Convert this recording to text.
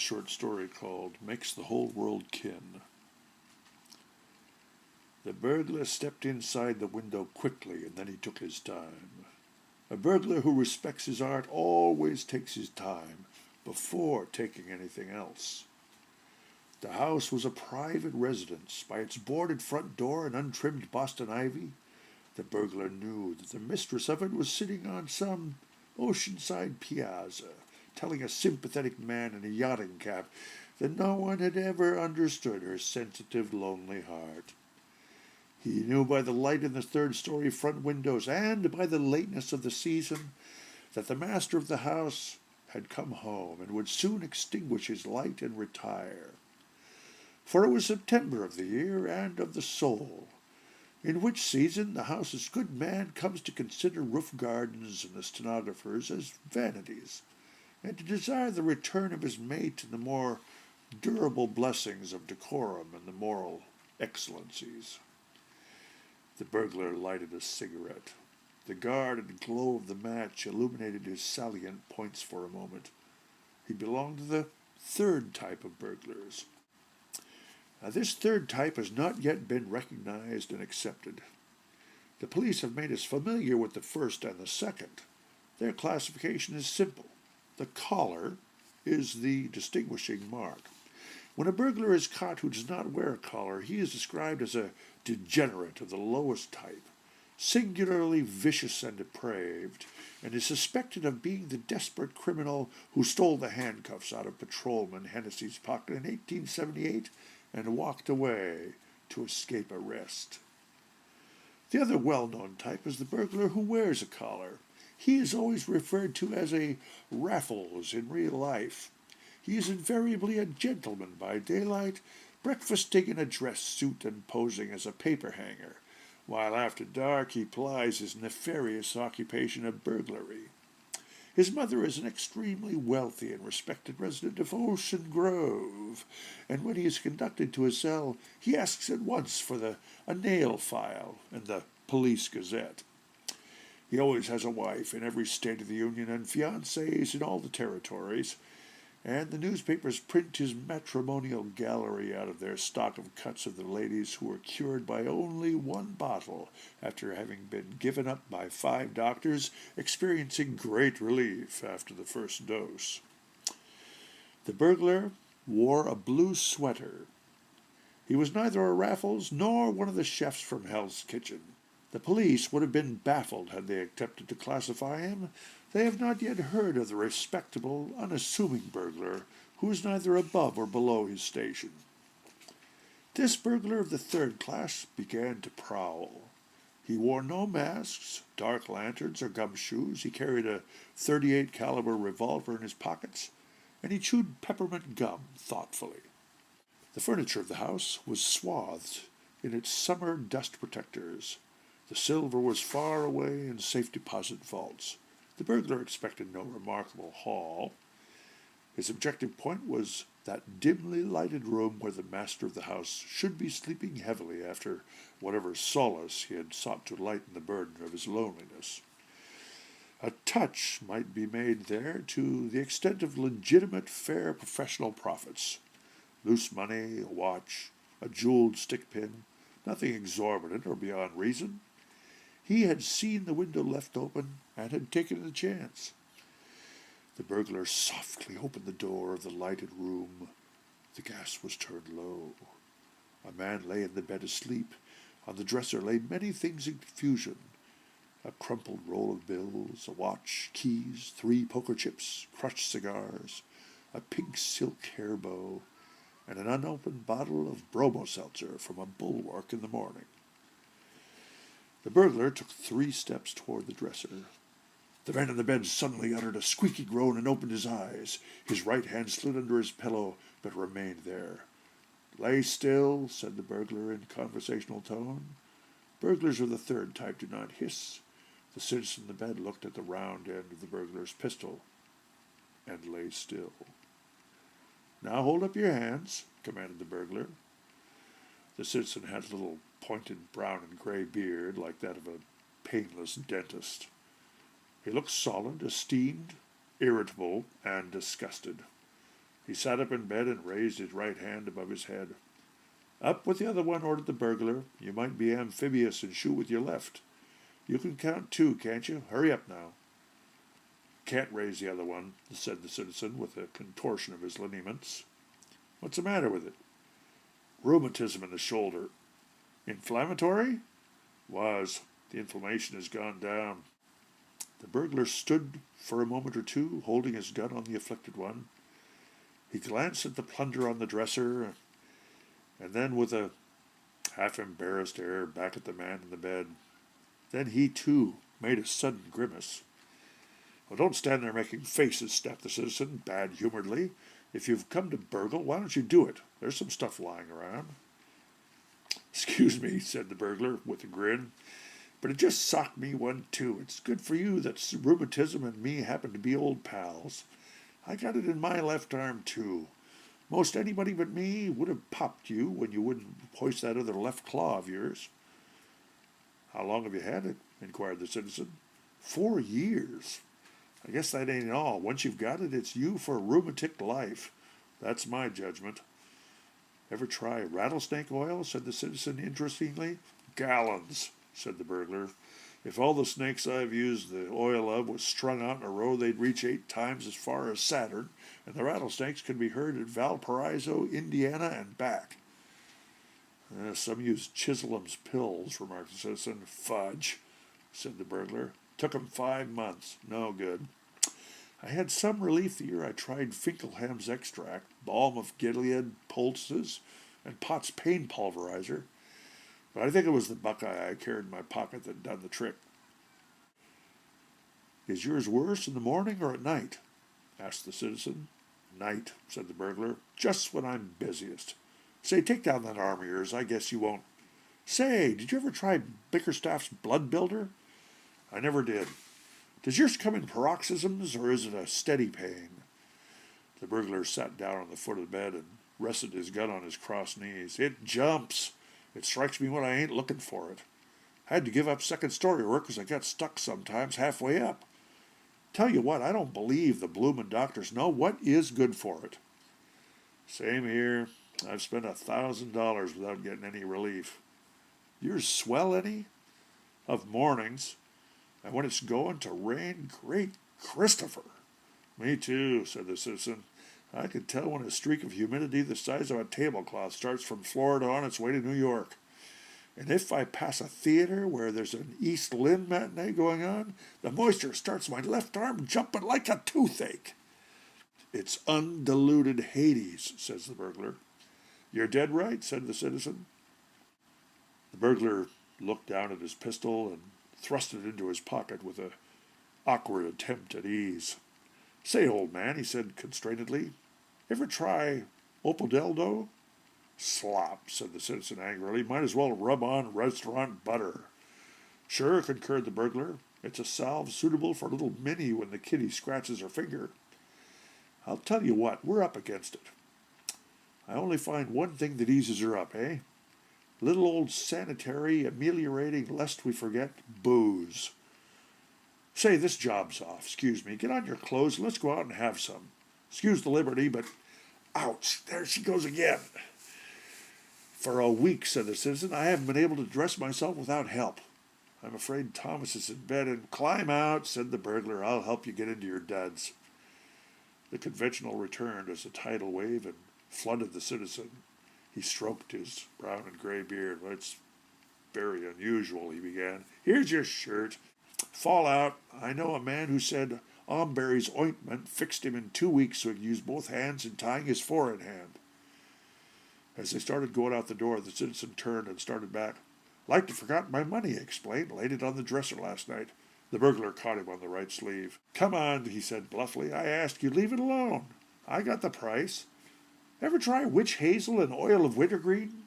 short story called Makes the Whole World Kin. The burglar stepped inside the window quickly, and then he took his time. A burglar who respects his art always takes his time before taking anything else. The house was a private residence. By its boarded front door and untrimmed Boston ivy, the burglar knew that the mistress of it was sitting on some oceanside piazza, telling a sympathetic man in a yachting cap that no one had ever understood her sensitive, lonely heart. He knew by the light in the third-story front windows and by the lateness of the season that the master of the house had come home and would soon extinguish his light and retire. For it was September of the year and of the soul, in which season the house's good man comes to consider roof gardens and the stenographers as vanities, and to desire the return of his mate and the more durable blessings of decorum and the moral excellencies. The burglar lighted a cigarette. The guarded glow of the match illuminated his salient points for a moment. He belonged to the third type of burglars. Now, this third type has not yet been recognized and accepted. The police have made us familiar with the first and the second. Their classification is simple. The collar is the distinguishing mark. When a burglar is caught who does not wear a collar, he is described as a degenerate of the lowest type, singularly vicious and depraved, and is suspected of being the desperate criminal who stole the handcuffs out of Patrolman Hennessy's pocket in 1878 and walked away to escape arrest. The other well-known type is the burglar who wears a collar. He is always referred to as a Raffles in real life. He is invariably a gentleman by daylight, breakfasting in a dress suit and posing as a paper hanger, while after dark he plies his nefarious occupation of burglary. His mother is an extremely wealthy and respected resident of Ocean Grove, and when he is conducted to his cell, he asks at once for a nail file and the Police Gazette. He always has a wife in every state of the Union and fiancés in all the territories, and the newspapers print his matrimonial gallery out of their stock of cuts of the ladies who were cured by only one bottle after having been given up by 5 doctors, experiencing great relief after the first dose. The burglar wore a blue sweater. He was neither a Raffles nor one of the chefs from Hell's Kitchen. The police would have been baffled had they attempted to classify him. They have not yet heard of the respectable, unassuming burglar who is neither above or below his station. This burglar of the third class began to prowl. He wore no masks, dark lanterns, or gumshoes. He carried a .38 caliber revolver in his pockets, and he chewed peppermint gum thoughtfully. The furniture of the house was swathed in its summer dust protectors. The silver was far away in safe deposit vaults. The burglar expected no remarkable haul. His objective point was that dimly lighted room where the master of the house should be sleeping heavily after whatever solace he had sought to lighten the burden of his loneliness. A touch might be made there to the extent of legitimate, fair professional profits. Loose money, a watch, a jeweled stick pin, nothing exorbitant or beyond reason. He had seen the window left open and had taken the chance. The burglar softly opened the door of the lighted room. The gas was turned low. A man lay in the bed asleep. On the dresser lay many things in confusion. A crumpled roll of bills, a watch, keys, 3 poker chips, crushed cigars, a pink silk hair bow, and an unopened bottle of bromo-seltzer from a bulwark in the morning. The burglar took 3 steps toward the dresser. The man in the bed suddenly uttered a squeaky groan and opened his eyes. His right hand slid under his pillow, but remained there. "Lay still," said the burglar in conversational tone. Burglars of the third type do not hiss. The citizen in the bed looked at the round end of the burglar's pistol and lay still. "Now hold up your hands," commanded the burglar. The citizen had a little pointed brown and gray beard like that of a painless dentist. He looked solid, esteemed, irritable, and disgusted. He sat up in bed and raised his right hand above his head. Up with the other one, ordered the burglar. You might be amphibious and shoot with your left. You can count 2, can't you? Hurry up now. Can't raise the other one, said the citizen with a contortion of his lineaments. What's the matter with it? Rheumatism in the shoulder. Inflammatory? Was. The inflammation has gone down. The burglar stood for a moment or two, holding his gun on the afflicted one. He glanced at the plunder on the dresser, and then with a half-embarrassed air back at the man in the bed. Then he, too, made a sudden grimace. Well, don't stand there making faces, snapped the citizen, bad-humoredly. If you've come to burgle, why don't you do it? There's some stuff lying around. Excuse me, said the burglar with a grin, but it just socked me one, too. It's good for you that rheumatism and me happen to be old pals. I got it in my left arm, too. Most anybody but me would have popped you when you wouldn't hoist that other left claw of yours. How long have you had it? Inquired the citizen. 4 years. I guess that ain't all. Once you've got it, it's you for rheumatic life. That's my judgment. Ever try rattlesnake oil? Said the citizen interestingly. Gallons, said the burglar. If all the snakes I've used the oil of was strung out in a row, they'd reach 8 times as far as Saturn, and the rattlesnakes can be heard at Valparaiso, Indiana, and back. Some use Chisholm's pills, remarked the citizen. Fudge, said the burglar. Took 'em 5 months. No good. I had some relief the year I tried Finkelham's extract, balm of Gilead poultices, and Potts pain pulverizer. But I think it was the buckeye I carried in my pocket that done the trick. Is yours worse in the morning or at night? Asked the citizen. Night, said the burglar. Just when I'm busiest. Say, take down that arm of yours. I guess you won't. Say, did you ever try Bickerstaff's Blood Builder? I never did. Does yours come in paroxysms, or is it a steady pain? The burglar sat down on the foot of the bed and rested his gun on his crossed knees. It jumps. It strikes me when I ain't looking for it. I had to give up second-story work because I got stuck sometimes halfway up. Tell you what, I don't believe the bloomin' doctors know what is good for it. Same here. I've spent $1,000 without getting any relief. Yours swell any? Of mornings. And when it's going to rain, great Christopher. Me too, said the citizen. I can tell when a streak of humidity the size of a tablecloth starts from Florida on its way to New York. And if I pass a theater where there's an East Lynne matinee going on, the moisture starts my left arm jumping like a toothache. It's undiluted Hades, says the burglar. You're dead right, said the citizen. The burglar looked down at his pistol and thrust it into his pocket with an awkward attempt at ease. Say, old man, he said constrainedly, ever try Opodeldo? Slop, said the citizen angrily. Might as well rub on restaurant butter. Sure, concurred the burglar. It's a salve suitable for little Minnie when the kitty scratches her finger. I'll tell you what, we're up against it. I only find one thing that eases her up, eh? Little old sanitary, ameliorating, lest we forget, booze. Say, this job's off. Excuse me. Get on your clothes and let's go out and have some. Excuse the liberty, but... Ouch! There she goes again. For a week, said the citizen, I haven't been able to dress myself without help. I'm afraid Thomas is in bed, and climb out, said the burglar. I'll help you get into your duds. The conventional returned as a tidal wave and flooded the citizen. He stroked his brown and gray beard. Well, it's very unusual, he began. Here's your shirt. Fall out. I know a man who said Omberry's ointment fixed him in 2 weeks so he could use both hands in tying his foreign hand. As they started going out the door, the citizen turned and started back. Like to forgot my money, he explained. Laid it on the dresser last night. The burglar caught him on the right sleeve. Come on, he said bluffly. I asked you, leave it alone. I got the price. Ever try witch hazel and oil of wintergreen?